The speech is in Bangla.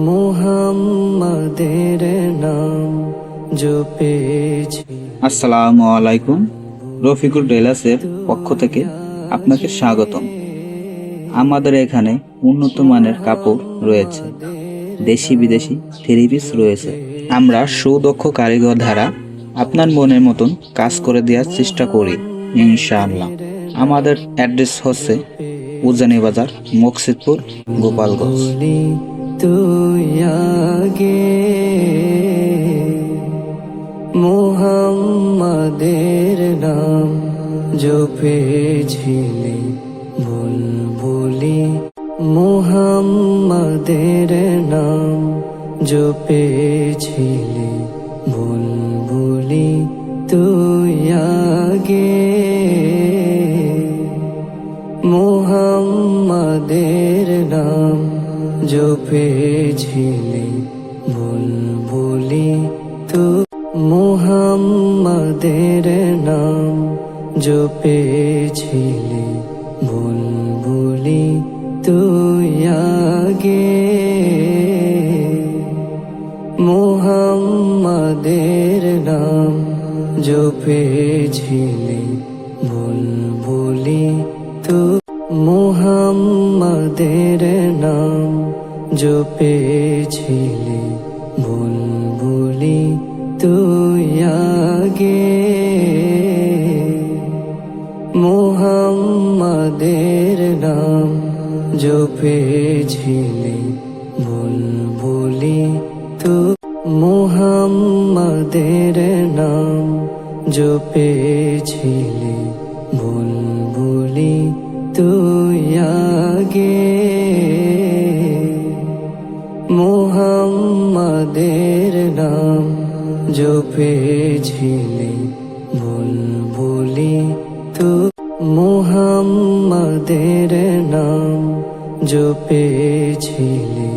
মুহাম্মাদের নাম জপেছি। আসসালামু আলাইকুম। রফিকুল টেলার্সের পক্ষ থেকে আপনাকে স্বাগতম। আমাদের এখানে উন্নত মানের কাপড় রয়েছে, দেশি বিদেশি থ্রি পিস রয়েছে। আমরা সুদক্ষ কারিগর দ্বারা আপনার মনের মতন কাজ করে দেওয়ার চেষ্টা করি ইনশাআল্লাহ। আমাদের অ্যাড্রেস হচ্ছে উজানি বাজার, মকসিদপুর, গোপালগঞ্জ। বলি তুই আগে মুহাম্মাদের নাম জপেছিলি, বুলবুলি মুহাম্মাদের নাম জপেছিলি, বুলবুলি তুই আগে মুহাম্মাদের নাম জপেছিলি, বুলবুলি তু মুহাম্মাদের নাম জপেছিলি, বুলবুলি তুই আগে মুহাম্মাদের নাম জপেছিলি, বুলবুলি তু মুহাম্মাদের নাম জপেছিলি, বুলবুলি তুই আগে মুহাম্মাদের নাম জপেছিলি, বুলবুলি তু মুহাম্মাদের নাম জপেছিলি, বুলবুলি তুই আগে মুহাম্মাদের নাম জপেছিলি, বুলবুলি তু মুহাম্মাদের নাম জপেছিলি,